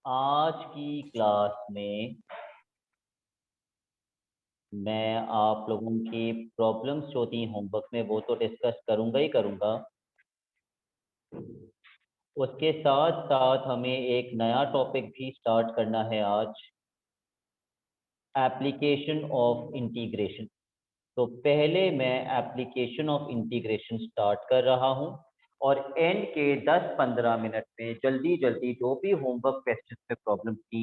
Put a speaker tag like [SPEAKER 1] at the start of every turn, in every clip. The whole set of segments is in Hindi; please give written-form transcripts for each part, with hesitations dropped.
[SPEAKER 1] आज की क्लास में मैं आप लोगों की प्रॉब्लम्स जो थी होमवर्क में वो तो डिस्कस करूंगा ही करूंगा। उसके साथ साथ हमें एक नया टॉपिक भी स्टार्ट करना है आज, एप्लीकेशन ऑफ इंटीग्रेशन। तो पहले मैं एप्लीकेशन ऑफ इंटीग्रेशन स्टार्ट कर रहा हूं और एंड के 10-15 मिनट में जल्दी जल्दी जो भी होमवर्क क्वेश्चन पे प्रॉब्लम थी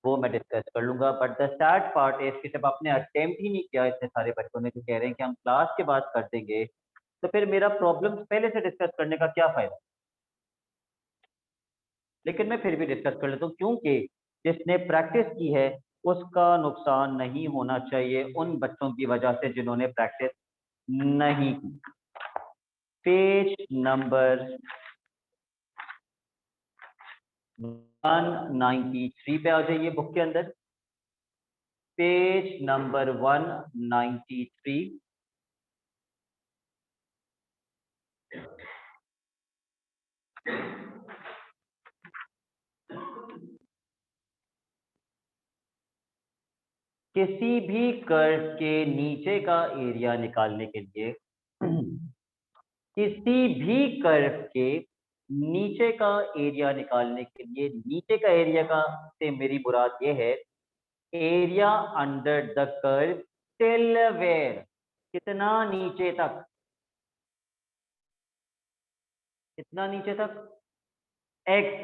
[SPEAKER 1] वो मैं डिस्कस कर लूंगा। बट द सैड पार्ट है कि जब आपने अटेम्प्ट ही नहीं किया, इतने सारे बच्चों ने जो कह रहे हैं कि हम क्लास के बाद कर देंगे, तो फिर मेरा प्रॉब्लम पहले से डिस्कस करने का क्या फायदा। लेकिन मैं फिर भी डिस्कस कर लेता हूँ क्योंकि जिसने प्रैक्टिस की है उसका नुकसान नहीं होना चाहिए उन बच्चों की वजह से जिन्होंने प्रैक्टिस नहीं की। पेज नंबर 193 पे आ जाइए बुक के अंदर। Page number 193। किसी भी कर्व के नीचे का एरिया निकालने के लिए किसी भी कर्व के नीचे का एरिया निकालने के लिए, नीचे का एरिया का से मेरी मुराद ये है area under the curve till where, कितना नीचे तक, कितना नीचे तक, एक्स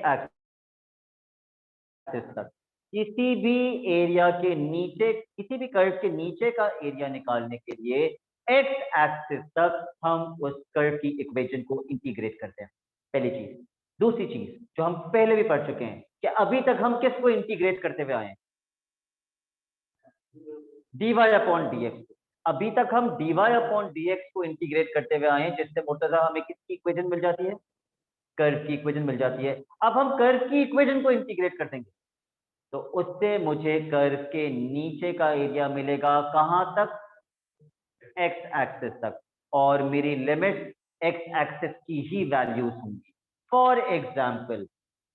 [SPEAKER 1] एक्सिस तक। किसी भी एरिया के नीचे, किसी भी कर्व के नीचे का एरिया निकालने के लिए एक्स एक्सिस तक हम उस कर्व की इक्वेशन को इंटीग्रेट करते हैं, पहली चीज। दूसरी चीज जो हम पहले भी पढ़ चुके हैं कि अभी तक हम किसको इंटीग्रेट करते हुए आए हैं, dy अपॉन dx। अभी तक हम dy अपॉन dx को इंटीग्रेट करते हुए आए हैं, जिससे मुर्तजा हमें किसकी इक्वेशन मिल जाती है, कर्व की इक्वेशन मिल जाती है। अब हम कर्व की इक्वेशन को इंटीग्रेट कर देंगे तो उससे मुझे कर्व के नीचे का एरिया मिलेगा, कहां तक, एक्स एक्सिस तक, और मेरी लिमिट एक्स एक्सिस की ही वैल्यूज होंगी। For example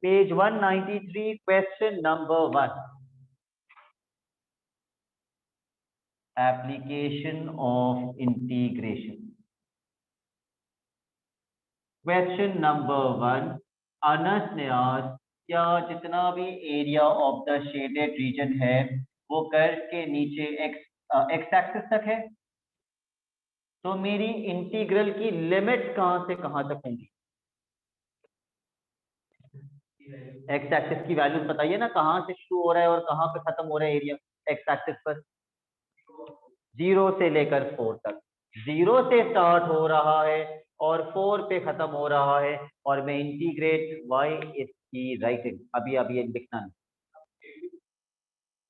[SPEAKER 1] page 193 question number 1, application of integration. Question number 1, Anas ने आज क्या जितना भी area of the shaded region है वो कर्व के नीचे एक्स एक्सिस तक है, तो मेरी इंटीग्रल की लिमिट कहां से कहां तक होंगी। एक्स एक्सिस की वैल्यूज बताइए ना, कहां से शुरू हो रहा है और कहां पे खत्म हो रहा है एरिया एक्स एक्सिस पर। 0 से लेकर 4 तक, 0 से स्टार्ट हो रहा है और 4 पे खत्म हो रहा है, और मैं इंटीग्रेट वाई इसकी राइटिंग अभी अभी ये लिखना नहीं।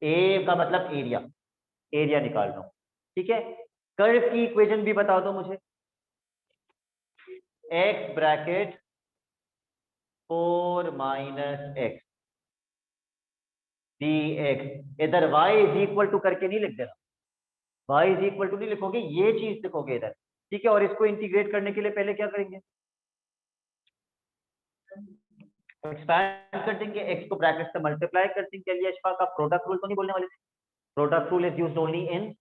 [SPEAKER 1] ए का मतलब एरिया, एरिया निकाल रहा हूं, ठीक है। कर्व की इक्वेशन भी बता दो मुझे, x bracket 4 minus x D x. इधर y इज इक्वल टू करके नहीं लिख देना, y इज इक्वल टू नहीं लिखोगे, ये चीज लिखोगे इधर, ठीक है। और इसको इंटीग्रेट करने के लिए पहले क्या करेंगे, एक्सपैंड कर देंगे, x को ब्रैकेट से मल्टीप्लाई कर देंगे। चलिए अशफाक का प्रोडक्ट रूल तो नहीं बोलने वाले थे, product rule is used only in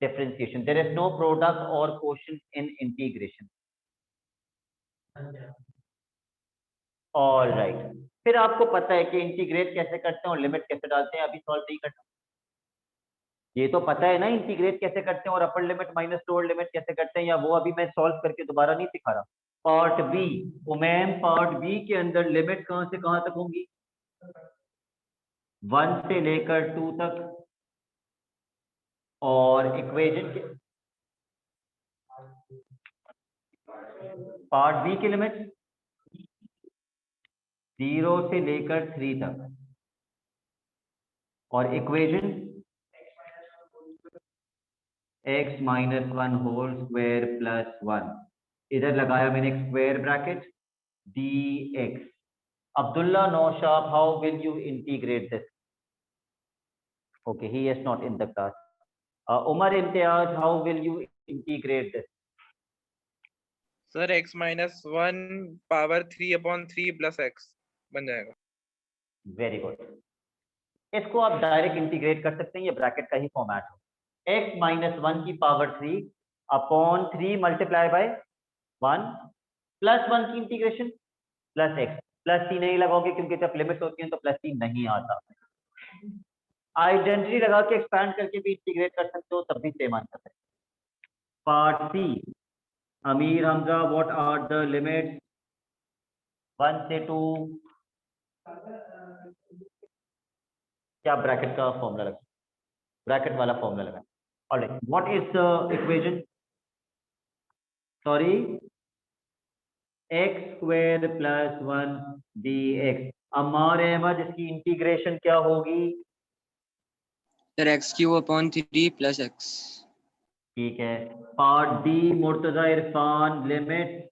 [SPEAKER 1] differentiation, there is no product और quotient in integration. All right, फिर आपको पता है कि इंटीग्रेट कैसे करते हैं और लिमिट कैसे डालते हैं, अभी सॉल्व नहीं करना। ये तो पता है ना इंटीग्रेट कैसे करते हैं और upper limit minus lower limit कैसे करते हैं, या वो अभी मैं सॉल्व करके दोबारा नहीं सिखा रहा। Part B, ma'am part B के अंदर लिमिट कहां से कहां तक होंगी, 1 से लेकर 2 तक, और इक्वेशन के पार्ट बी की लिमिट 0 से लेकर 3 तक, और equation x minus 1 whole square plus 1, इधर लगाया मैंने एक square bracket dx। Abdullah Noshab, how will you integrate this? Okay, he is not in the class. Umar Imtiaz, how will you integrate this?
[SPEAKER 2] Sir x minus 1 power 3 upon 3 plus x बन जाएगा।
[SPEAKER 1] Very good. इसको आप डायरेक्ट इंटीग्रेट कर सकते हैं, ये ब्रैकेट का ही फॉर्मेट हो। x माइनस 1 की power 3 upon 3 multiply by 1 plus 1 की इंटीग्रेशन प्लस x। प्लस सी नहीं लगाओगे क्योंकि जब लिमिट होती है तो प्लस सी नहीं आता। आइडेंटिटी लगा के एक्सपैंड करके भी इंटीग्रेट कर सकते हो, तब भी सेम आंसर है। Part C, Amir Hamza, what are the limits 1 से 2? क्या ब्रैकेट का फॉर्मूला लगा, ब्रैकेट वाला फॉर्मूला लगा। Alright, what is the equation? Sorry, x square plus 1 dx। Amar Ahmed, इसकी इंटीग्रेशन क्या होगी?
[SPEAKER 3] Sir x cube upon 3 plus x.
[SPEAKER 1] ठीक है। Part D, Murtaza Irfan, limit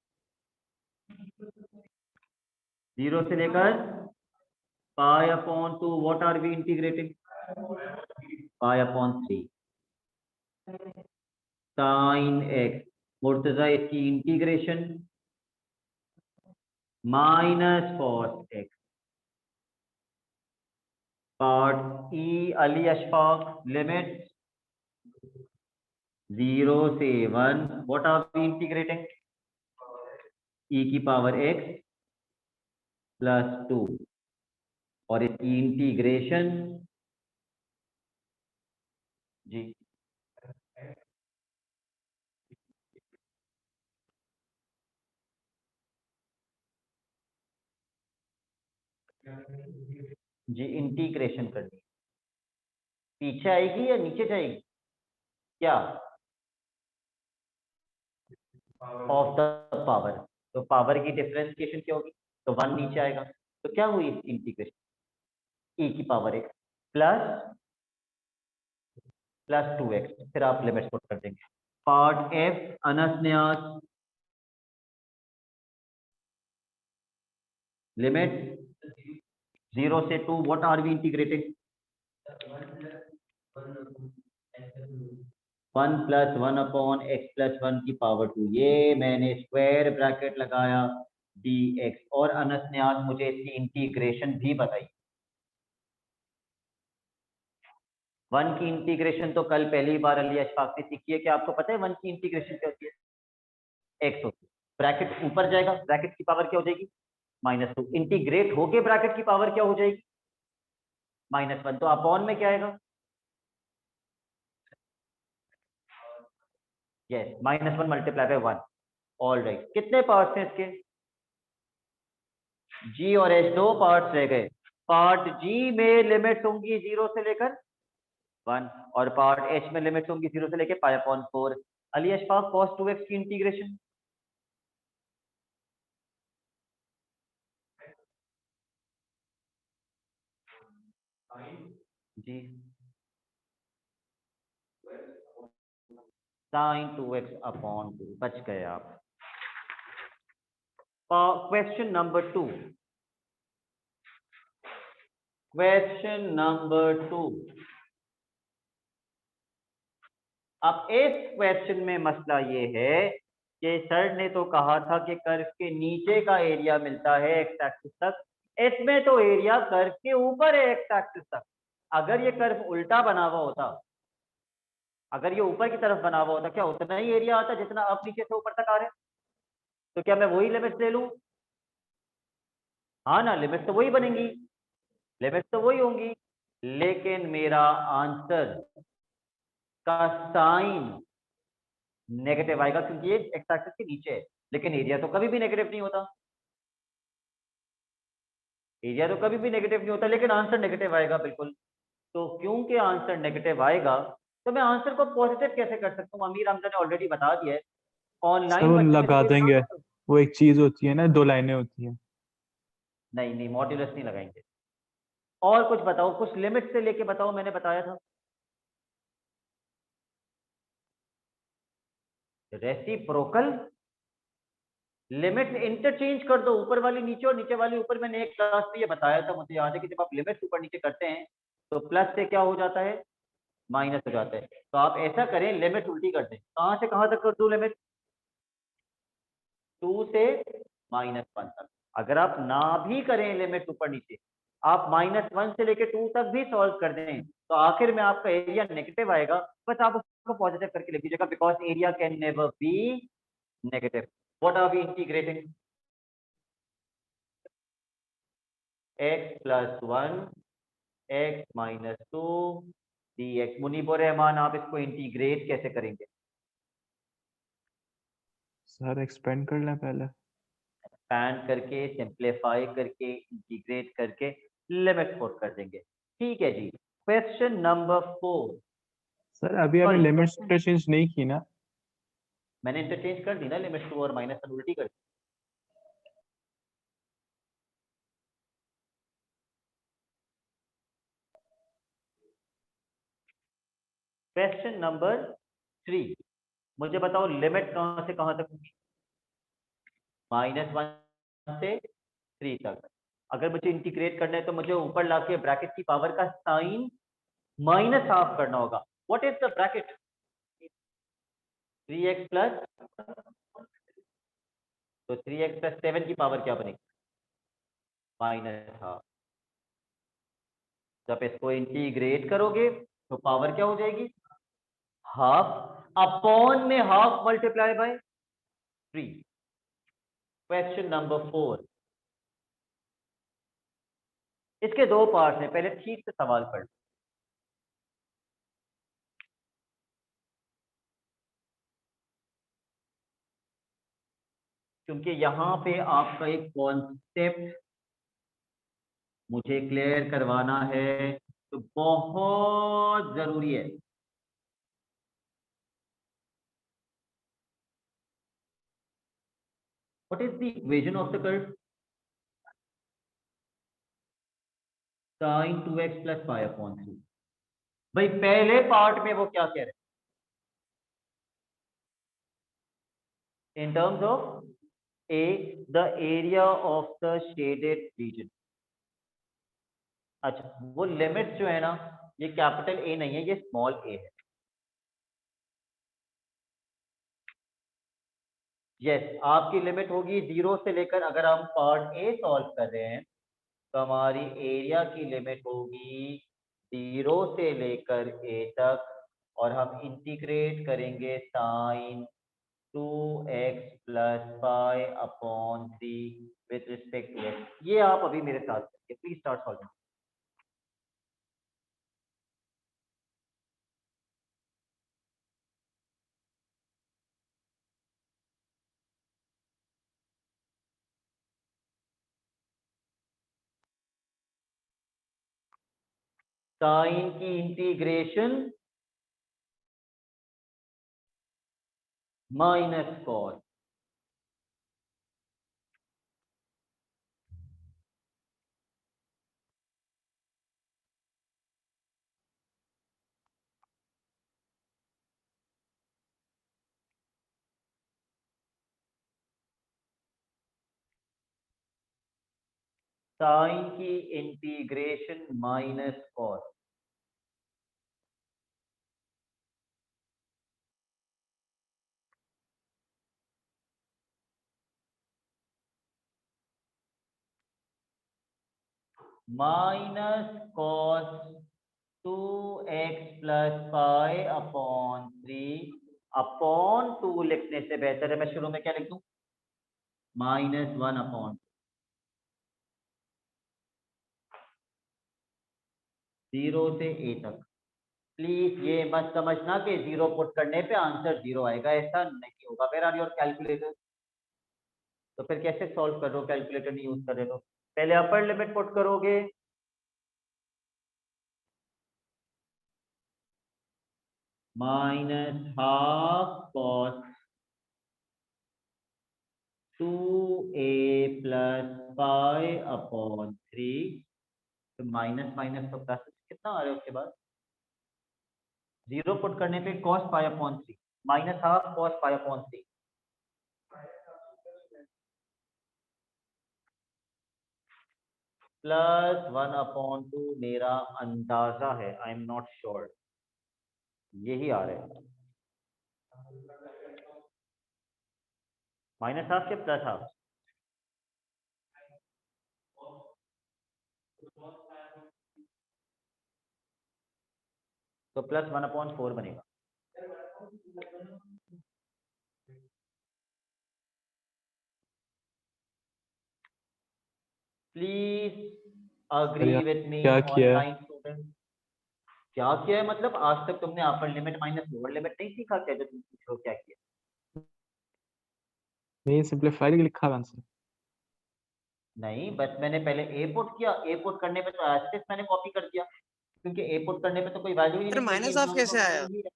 [SPEAKER 1] 0 से लेकर pi upon 2, what are we integrating? Pi upon 3 sine x. Murtaza, इसकी integration minus cos x. Part E, Ali Ashfaq, limit 0 से 1, what are we integrating? E की पावर एक्स प्लस 2 और इसकी इंटीग्रेशन जी जी इंटीग्रेशन करनी पीछे आएगी या नीचे जाएगी? क्या? Of the power. तो पावर की डिफरेंशिएशन क्या होगी? तो 1 नीचे आएगा। तो क्या हुई इसकी इंटीग्रेशन? ई की पावर एक्स प्लस 2x। फिर आप लिमिट्स पुट कर देंगे। Part F, Anas Niaz, limit 0 से 2, what are we integrating? 1 plus 1 upon x plus 1 की पावर 2। ये मैंने स्क्वायर ब्रैकेट लगाया dx। और अनस न्याज, मुझे इसकी इंटीग्रेशन भी बताई। 1 की इंटीग्रेशन तो कल पहली बार अली अशफाक ने सीखी है। क्या आपको पता है 1 की इंटीग्रेशन क्या होती है? x होती है, ब्रैकेट ऊपर जाएगा, ब्रैकेट की पावर क्या हो जाएगी? -2। इंटीग्रेट होके ब्रैकेट की पावर क्या हो जाएगी? -1। तो अपॉन में क्या आएगा? Yes, -1 multiply by 1। All right, कितने पार्ट्स हैं इसके? जी और एच, 2 पार्ट्स रह गए। पार्ट जी में लिमिट्स होंगी 0 से लेकर 1 और पार्ट एच में लिमिट्स होंगी 0 से लेकर pi upon 4। Ali Ashfaq, cos 2x की इंटीग्रेशन? जी sin 2x अपॉन 2। बच गए आप। Question number 2। Question number 2। अब इस क्वेश्चन में मसला ये है कि सर ने तो कहा था कि कर्व के नीचे का एरिया मिलता है एक्स एक्सिस तक, इसमें तो एरिया कर्व के ऊपर है एक्स एक्सिस तक। अगर ये कर्व उल्टा बना हुआ होता, अगर ये ऊपर की तरफ बना हुआ होता, क्या उतना ही एरिया आता जितना अब नीचे से ऊपर तक आ रहे? तो क्या मैं वही लिमिट ले लूं? हाँ ना, लिमिट तो वही बनेंगी, लिमिट तो वही होंगी, लेकिन मेरा आंसर का साइन नेगेटिव आएगा क्योंकि ये एक्स एक्सिस के नीचे है। लेकिन एरिया तो कभी भी नेगेटिव नहीं होता, एरिया तो कभी भी नेगेटिव नहीं होता, लेकिन आंसर नेगेटिव आएगा बिल्कुल। तो क्योंकि आंसर नेगेटिव आएगा तो मैं आंसर को पॉजिटिव कैसे कर सकता हूँ? अमीर हमजा ने ऑलरेडी बता दिया है।
[SPEAKER 4] सर
[SPEAKER 1] ऑनलाइन
[SPEAKER 4] वो
[SPEAKER 1] बच्चे
[SPEAKER 4] लगा
[SPEAKER 1] मेरे
[SPEAKER 4] देंगे,
[SPEAKER 1] साथ।
[SPEAKER 4] वो एक चीज होती है ना, 2 लाइनें होती हैं।
[SPEAKER 1] नहीं नहीं, मॉड्यूलस नहीं लगाएंगे। और कुछ बताओ, कुछ लिमिट से लेके बताओ, मैंने बताया था। रेसिप्रोकल लिमिट इंटरचेंज कर दो, ऊपर वाली नीचे और नीचे वाली ऊपर। मैंने एक क्लास में ये बताया था, मुझे याद है कि जब आप लिमिट ऊपर नीचे करते हैं तो प्लस से क्या हो जाता है? माइनस हो जाता है। तो आप ऐसा करें, लिमिट उल्टी कर दें। कहां से कहां तक कर दूं लिमिट? 2 से -1 तक। अगर आप ना भी करें लिमिट ऊपर नीचे, आप -1 से लेके 2 तक भी सॉल्व कर दें तो आखिर में आपका एरिया नेगेटिव आएगा, बस आप उसको पॉजिटिव करके लिख दीजिएगा, because area can never be negative. What are we integrating? x + 1 x - 2 dx। Munibur Rahman, आप इसको इंटीग्रेट कैसे करेंगे?
[SPEAKER 4] सर एक्सपेंड कर लें पहले।
[SPEAKER 1] एक्सपैंड करके, सिंप्लीफाई करके, इंटीग्रेट करके लिमिट पुट कर देंगे। ठीक है जी। Question number 4।
[SPEAKER 4] सर अभी आपने
[SPEAKER 1] Sorry,
[SPEAKER 4] लिमिट्स इंटरचेंज नहीं की ना?
[SPEAKER 1] मैंने इंटरचेंज कर दी ना, लिमिट 2 और -1 उल्टी कर दी। क्वेश्चन नंबर 3, मुझे बताओ लिमिट कहां से कहां तक होगी? -1 से 3 तक। अगर मुझे इंटीग्रेट करना है तो मुझे ऊपर लाके ब्रैकेट की पावर का साइन -½ करना होगा। What is the bracket? 3x plus, तो 3x + 7 की पावर क्या बनेगी? -½ जब इसको इंटीग्रेट करोगे तो पावर क्या हो जाएगी? हाफ, अपॉन में half multiply by 3। Question number 4, इसके 2 पार्ट हैं, पहले ठीक से सवाल पढ़ लो। क्योंकि यहां पे आपका एक कॉन्सेप्ट मुझे क्लियर करवाना है तो बहुत जरूरी है। What is the equation of the curve? sin 2x + π/3। भाई पहले पार्ट में वो क्या कह रहे हैं? In terms of A, the area of the shaded region. अच्छा, वो लिमिट जो है ना, ये कैपिटल ए नहीं है, ये स्मॉल ए है। यस, आपकी लिमिट होगी 0 से लेकर, अगर हम पार्ट ए सॉल्व कर रहे हैं तो हमारी एरिया की लिमिट होगी 0 से लेकर ए तक, और हम इंटीग्रेट करेंगे sine 2x + π/3 with respect to x। ये आप अभी मेरे साथ करिए, प्लीज स्टार्ट सॉल्विंग। साइन की इंटीग्रेशन माइनस कॉस, साइन की integration minus cos. -cos 2x + π/3 upon 2 लिखने से बेहतर है मैं शुरू में क्या लिख दूं? -1 0 से a तक। प्लीज ये मत समझना कि 0 पुट करने पे आंसर 0 आएगा, ऐसा नहीं होगा। Where are your calculator? तो फिर कैसे सॉल्व कर रहे हो, कैलकुलेटर नहीं यूज कर रहे हो? पहले अपर लिमिट पुट करोगे, -½ cos 2a + π/3, तो माइनस माइनस तो प्लस, कितना आ रहा है उसके बाद? 0 पुट करने पे cos π/3, -½ cos π/3, +1/2 मेरा अंदाजा है, आई एम नॉट श्योर, यही आ रहा है। -½ के +½ तो प्लस 1/4 बनेगा। प्लीज अग्री
[SPEAKER 4] यार,
[SPEAKER 1] विथ मी
[SPEAKER 4] क्या किया है?
[SPEAKER 1] Online student. क्या किया है मतलब? आज तक तुमने upper limit minus lower limit नहीं सीखा क्या? जो तुम पूछ रहे हो क्या किया?
[SPEAKER 4] नहीं, सिंपलीफाई लिखा था आंसर।
[SPEAKER 1] नहीं, बस मैंने पहले ए पुट किया, ए पुट करने पे तो एज मैंने कॉपी कर दिया, क्योंकि ए पुट करने पे तो कोई वैल्यू ही
[SPEAKER 2] सर
[SPEAKER 1] नहीं
[SPEAKER 2] माइनस
[SPEAKER 1] निकलेगी,
[SPEAKER 2] ऑफ कैसे आया?
[SPEAKER 1] ही है।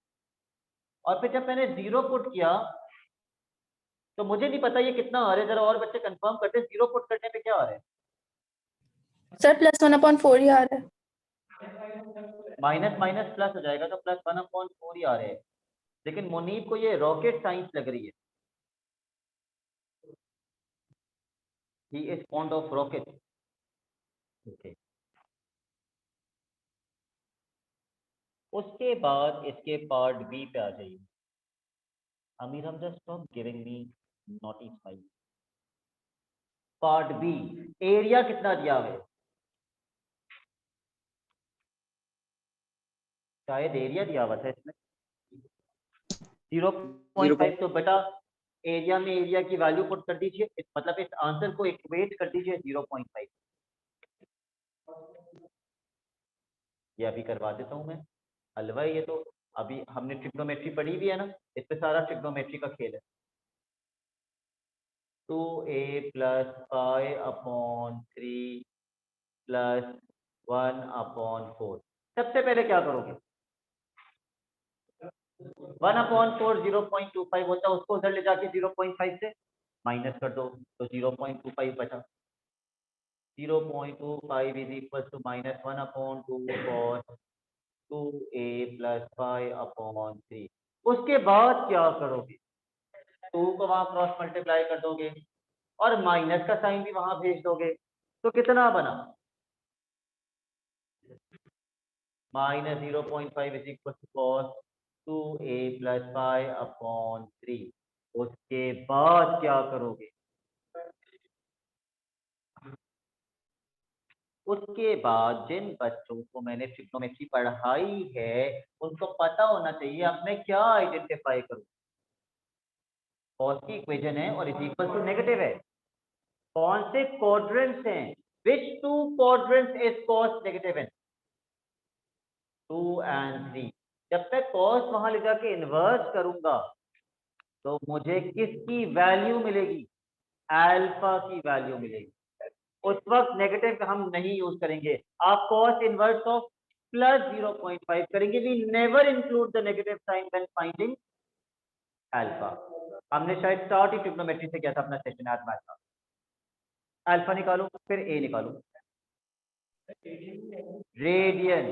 [SPEAKER 1] और फिर जब मैंने 0 पुट किया तो मुझे नहीं पता ये कितना आ रहा है, जरा और बच्चे कंफर्म करते हैं 0 पुट करने पे क्या आ रहा है।
[SPEAKER 5] सर प्लस 1/4 ही आ रहा है।
[SPEAKER 1] माइनस माइनस प्लस हो जाएगा तो प्लस 1/4 ही आ रहे हैं, लेकिन मुनीब को ये रॉकेट साइंस लग रही है। He is fond of rocket. Okay, उसके बाद इसके पार्ट बी पे आ जाइए। Amir Hamza stop giving me naughty smile. Part B, area कितना दिया हुआ है? शायद एरिया दिया हुआ था इसमें 0.5। तो बेटा एरिया में एरिया की वैल्यू पुट कर दीजिए, मतलब इस आंसर को इक्वेट कर दीजिए 0.5। ये अभी करवा देता हूं मैं हलवा। ये तो अभी हमने ट्रिग्नोमेट्री पढ़ी भी है ना, इस पे सारा ट्रिग्नोमेट्री का खेल है। 2a + 5/3 + 1/4। सबसे पहले क्या करोगे? 1/4 0.25 होता है, उसको उधर ले जाके 0.5 से माइनस कर दो तो 0.25 बचा। 0.25 is equal to -1/2 cos 2a + 5/3। उसके बाद क्या करोगे? 2 को वहां क्रॉस मल्टीप्लाई कर दोगे और माइनस का साइन भी वहां भेज दोगे, तो कितना बना? -0.5 is equal to cos 2a + 5/3। उसके बाद क्या करोगे? उसके बाद जिन बच्चों को मैंने ट्रिग्नोमेट्री पढ़ाई है उनको पता होना चाहिए अब मैं क्या आइडेंटिफाई करूं। कॉस की इक्वेशन है और इज इक्वल टू नेगेटिव है। कौन से क्वाड्रेंट्स हैं? विच 2 quadrants is cos negative in? 2 and 3। जब तक कॉस वहां ले जाके इन्वर्स करूंगा तो मुझे किसकी वैल्यू मिलेगी? अल्फा की वैल्यू मिलेगी। उस वक्त नेगेटिव हम नहीं यूज करेंगे। आप कॉस इनवर्स ऑफ +0.5 करेंगे। We never include the negative sign when finding alpha. हमने शायद स्टार्ट ही ट्रिग्नोमेट्री से किया था अपना सेशन आज मैथ का। अल्फा निकालो फिर ए निकालो। रेडियन।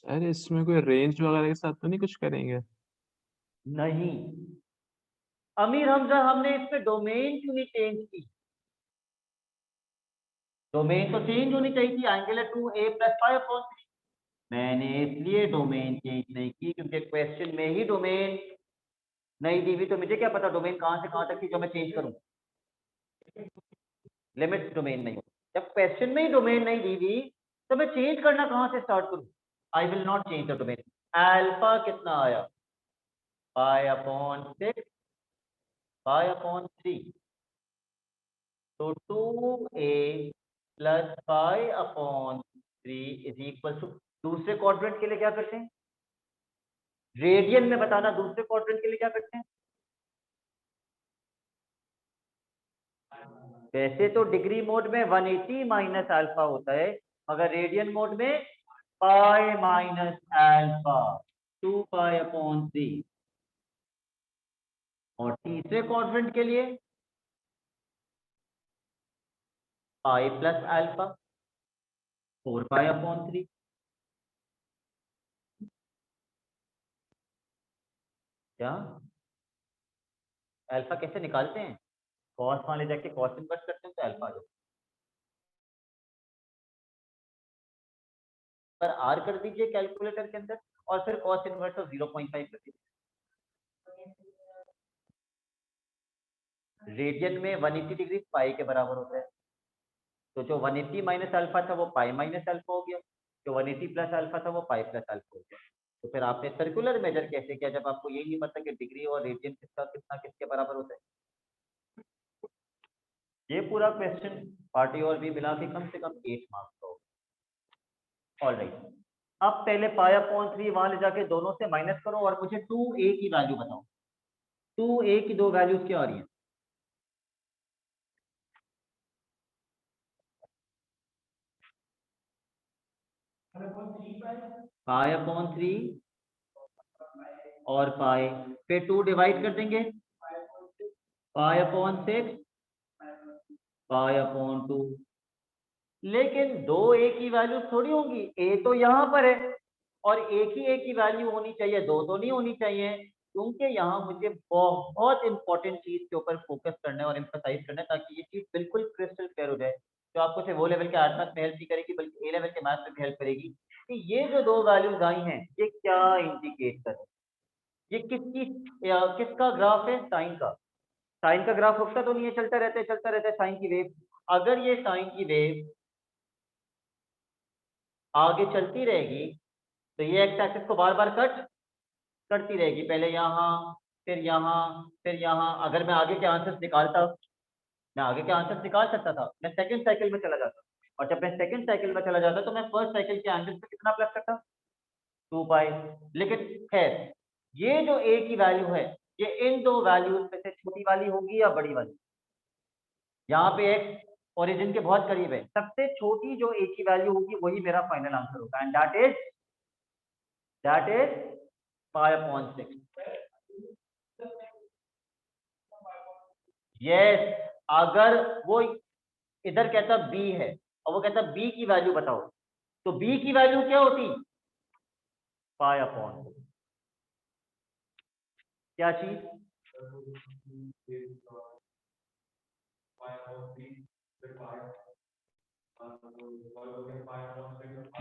[SPEAKER 4] सर इसमें कोई रेंज वगैरह के साथ तो नहीं कुछ करेंगे?
[SPEAKER 1] नहीं अमीर हमजा, हमने इसमें डोमेन क्यों नहीं चेंज की? डोमेन तो चेंज होनी चाहिए थी। एंगल है 2a + 5/3। मैंने इसलिए डोमेन चेंज नहीं की क्योंकि क्वेश्चन में ही डोमेन नहीं दी हुई, तो मुझे क्या पता डोमेन कहां से कहां तक थी जो मैं चेंज करूं। लिमिट डोमेन नहीं हो। जब क्वेश्चन में ही डोमेन नहीं दी हुई तो मैं चेंज करना कहां से स्टार्ट करूं? I will not change the domain. Alpha कितना आया? 5/6 5/3। तो 2a + 5/3 इज इक्वल टू, दूसरे क्वाड्रेंट के लिए क्या करते हैं? रेडियन में बताना, दूसरे क्वाड्रेंट के लिए क्या करते हैं? वैसे तो डिग्री मोड में 180 माइनस अल्फा होता है, मगर रेडियन मोड में पाई माइनस अल्फा 2π/3। और तीसरे क्वाड्रेंट के लिए पाई प्लस अल्फा 4π/3। क्या अल्फा कैसे निकालते हैं? कॉस वाले जाके कॉस इनवर्स करते हैं तो अल्फा आ जाता है। पर आर कर दीजिए कैलकुलेटर के अंदर और फिर कॉस इनवर्स ऑफ 0.5 कर दीजिए। रेडियन में 180 डिग्री पाई के बराबर होता है, तो जो 180 माइनस अल्फा था वो पाई माइनस अल्फा हो गया, जो 180 प्लस अल्फा था वो पाई प्लस अल्फा हो गया। तो फिर आपने सर्कुलर मेजर कैसे किया जब आपको ये नहीं पता कि डिग्री और रेडियन किसका कितना किसके बराबर होता है? ये पूरा क्वेश्चन पार्टी और भी मिला के कम से कम 8 मार्क्स का होगा। ऑलराइट, अब पहले पाई अपॉन 3 वहां ले जाके दोनों से माइनस करो और मुझे 2a की वैल्यू बताओ। 2a की दो वैल्यूज क्या आ रही है? पाई अपॉन 3 और पाई, फिर 2 डिवाइड कर देंगे, पाई अपॉन 6 पाई अपॉन 2। लेकिन दो ए की वैल्यू थोड़ी होंगी, ए तो यहाँ पर है और एक ही ए की वैल्यू होनी चाहिए, दो तो नहीं होनी चाहिए, क्योंकि यहाँ मुझे बहुत इंपॉर्टेंट चीज के ऊपर फोकस करना है और एम्फसाइज करना है ताकि ये चीज बिल्कुल क्रिस्टल क्लियर हो जाए। तो आपको सिर्फ वो लेवल के आर्ट मैथ में हेल्प नहीं करेगी बल्कि ए लेवल के मैथ में भी हेल्प करेगी कि ये जो दो वैल्यूज आई हैं ये क्या इंडिकेट कर रहे हैं, ये किसका ग्राफ है? साइन का। साइन का ग्राफ रुकता तो नहीं है, चलता रहता है साइन की वेव। अगर ये साइन की वेव आगे चलती रहेगी तो ये एक्स एक्सिस को बार बार कट करती रहेगी, पहले यहाँ फिर यहाँ फिर यहाँ। अगर मैं आगे के आंसर्स निकालता, मैं आगे के आंसर्स निकाल सकता था, मैं सेकंड साइकिल में चला जाता, और जब मैं सेकंड साइकिल में चला जाता तो मैं फर्स्ट साइकिल के आंसर्स पे कितना प्लस करता? 2 पाई। लेकिन खैर ये जो ए की वैल्यू है ये इन दो वैल्यूज में से छोटी वाली होगी या बड़ी वाली? यहाँ पे एक्स ओरिजिन के बहुत करीब है, सबसे छोटी जो ए की वैल्यू होगी वही मेरा फाइनल आंसर होगा, and that is pi upon 6। Yes, अगर वो इधर कहता बी है और वो कहता बी की वैल्यू बताओ, तो बी की वैल्यू क्या होती? पाई अपॉन क्या चीज?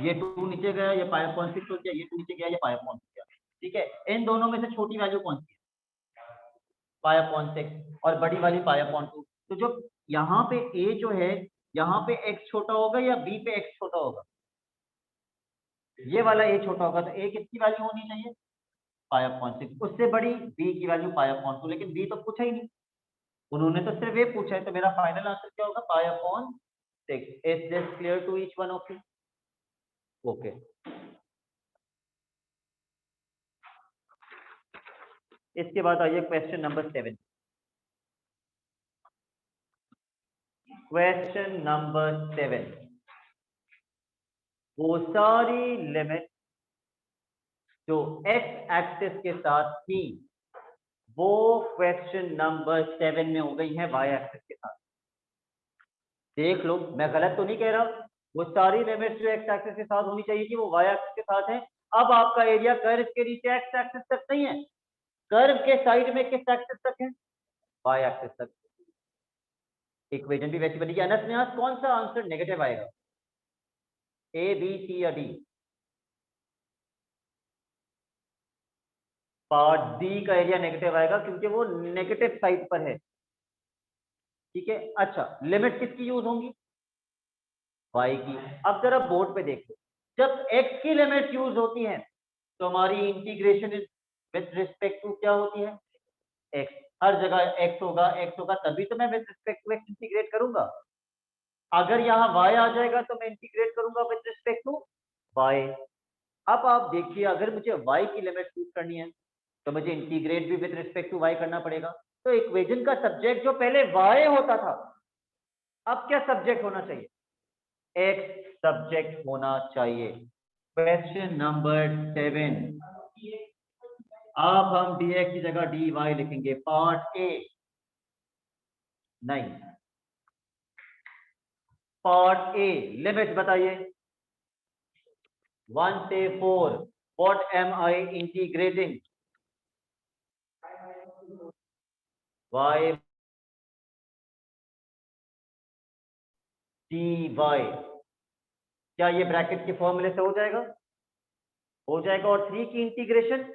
[SPEAKER 1] ये 2 नीचे गया, ये पाई अपॉन 6 हो गया, ये 2 नीचे गया, ये पाई अपॉन 6 गया। ठीक है, इन दोनों में से छोटी वैल्यू कौन सी है? पाई अपॉन 6 और बड़ी वाली पाई अपॉन 2। तो जो यहाँ पे a जो है, यहाँ पे x छोटा होगा या b पे x छोटा होगा? ये वाला a छोटा होगा, तो a किसकी वैल्यू होनी चाहिए? पाई अपॉन 6। उससे बड़ी b की वैल्यू पाई अपॉन 2, लेकिन b तो पूछा ही नहीं, उन्होंने तो सिर्फ ये पूछा है, तो मेरा फाइनल आंसर क्या होगा? Pi upon 6। Is this clear to each one of you? Okay, इसके बाद आइए क्वेश्चन नंबर 7। क्वेश्चन नंबर 7, वो सारी लिमिट जो एक्स एक्सिस के साथ थी वो क्वेश्चन नंबर 7 में हो गई है वाई एक्सिस के साथ। देख लो, मैं गलत तो नहीं कह रहा, वो सारी लिमिट्स जो एक्स एक्सिस के साथ होनी चाहिए कि वो वाई एक्सिस के साथ है। अब आपका एरिया कर्व के नीचे एक्स एक्सिस तक नहीं है, कर्व के साइड में किस एक्सिस तक है? वाई एक्सिस तक। इक्वेशन भी वैसी बनेगी। अनस न्यास, कौन सा आंसर नेगेटिव आएगा? ए, बी, सी या डी? पार्ट डी का एरिया नेगेटिव आएगा क्योंकि वो नेगेटिव साइड पर है। ठीक है, अच्छा, लिमिट किसकी यूज होंगी? वाई की। अब जरा बोर्ड पे देखो, जब एक्स की लिमिट यूज होती है तो हमारी इंटीग्रेशन विद रिस्पेक्ट टू क्या होती है? एक्स। हर जगह एक्स होगा तभी तो मैं with respect to x integrate करूंगा। अगर यहाँ वाई आ जाएगा तो मैं इंटीग्रेट करूंगा विद रिस्पेक्ट टू वाई। अब आप देखिए, अगर मुझे y की लिमिट यूज करनी है तो मुझे इंटीग्रेट भी विद रिस्पेक्ट टू y करना पड़ेगा। तो इक्वेशन का सब्जेक्ट जो पहले y होता था, अब क्या सब्जेक्ट होना चाहिए? x सब्जेक्ट होना चाहिए। क्वेश्चन नंबर 7, अब हम dx की जगह dy लिखेंगे। पार्ट ए नहीं, पार्ट ए लिमिट बताइए 1 से 4, what am I integrating? y dy। क्या ये ब्रैकेट के फॉर्मूले से हो जाएगा? हो जाएगा। और 3 की इंटीग्रेशन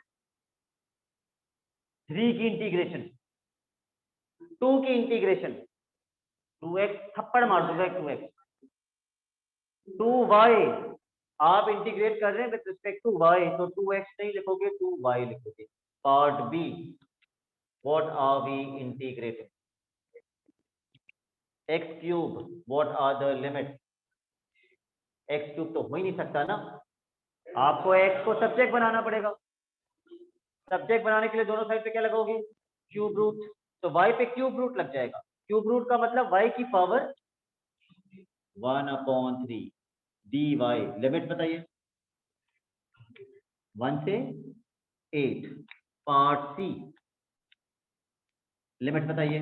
[SPEAKER 1] 2 की इंटीग्रेशन 2x, थप्पड़ मार दूंगा 2x, 2y आप इंटीग्रेट कर रहे हैं विद रिस्पेक्ट टू y, तो 2x नहीं लिखोगे 2y लिखोगे। Part B, what are we integrating? x cube, what are the limit? x cube तो हो ही नहीं सकता ना, आपको x को सब्जेक्ट बनाना पड़ेगा। सब्जेक्ट बनाने के लिए दोनों साइड पे क्या लगाओगे? Cube root. तो y पे क्यूब रूट लग जाएगा। क्यूब रूट का मतलब y की पावर 1/3 dy। लिमिट बताइए 1 से 8। पार्ट सी, लिमिट बताइए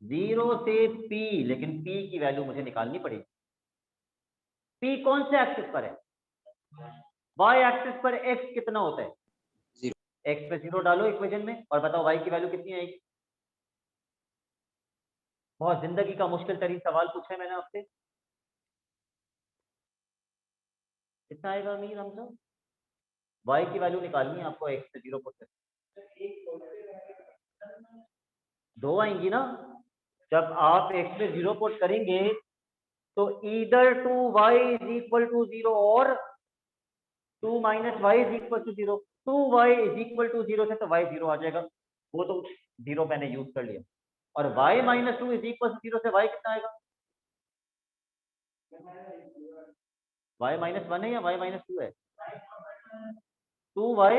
[SPEAKER 1] 0 से p, लेकिन p की वैल्यू मुझे निकालनी पड़ेगी। p कौन से एक्सिस पर है? y एक्सिस पर x कितना होता है?
[SPEAKER 3] 0।
[SPEAKER 1] x पे 0 डालो इक्वेशन में और बताओ y की वैल्यू कितनी आएगी? बहुत जिंदगी का मुश्किल तरीन सवाल पूछा है मैंने आपसे। कितना आएगा अमीर हमसे? y की वैल्यू निकालनी है आपको, x पे 0 पुट करके 2 आएंगी ना। जब आप x पे 0 पुट करेंगे तो either 2y is equal to 0 और 2 minus y is equal to 0। 2y is equal to 0 से तो y 0 आ जाएगा, वो तो 0 मैंने यूज कर लिया। और y minus 2 is equal to 0 से y कितना आएगा? y माइनस 1 है या y माइनस 2 है? 2y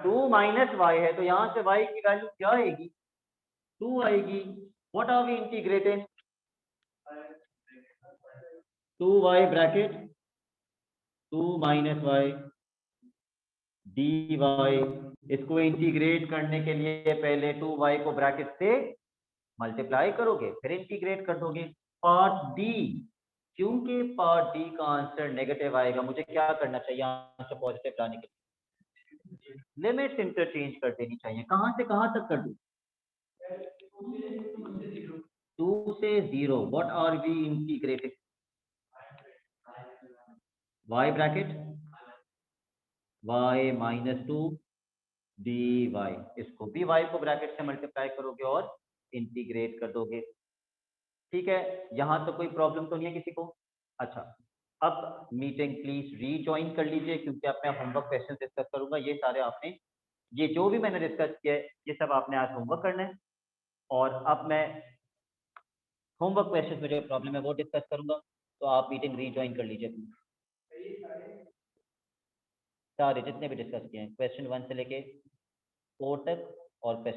[SPEAKER 1] 2 माइनस y है, तो यहाँ से y की वैल्यू क्या आएगी? 2 आएगी। What are we integrating? 2y bracket 2 minus y dy। इसको इंटीग्रेट करने के लिए पहले 2y को ब्रैकेट से मल्टीप्लाई करोगे, फिर इंटीग्रेट कर दोगे। पार्ट डी, क्योंकि पार्ट डी का आंसर नेगेटिव आएगा, मुझे क्या करना चाहिए आंसर पॉजिटिव लाने के लिए? लिमिट्स इंटरचेंज कर देनी चाहिए। कहां से कहां तक कर दूं? 2 से 0। What are we integrating? y bracket y minus 2 dy। इसको भी y को ब्रैकेट से मल्टीप्लाई करोगे और इंटीग्रेट कर दोगे। ठीक है, यहां तो कोई प्रॉब्लम तो नहीं है किसी को? अच्छा, अब मीटिंग प्लीज रीजॉइन कर लीजिए, क्योंकि अब मैं होमवर्क क्वेश्चन डिस्कस करूंगा। ये सारे आपने, ये जो भी मैंने डिस्कस किया है, ये सब आपने आज होमवर्क करना है। और अब मैं होमवर्क क्वेश्चन में जो प्रॉब्लम है वो डिस्कस करूंगा, तो आप मीटिंग रीजॉइन कर लीजिए प्लीज। सारे जितने भी डिस्कस किए हैं क्वेश्चन 1 से लेके 4 तक और क्वेश्चन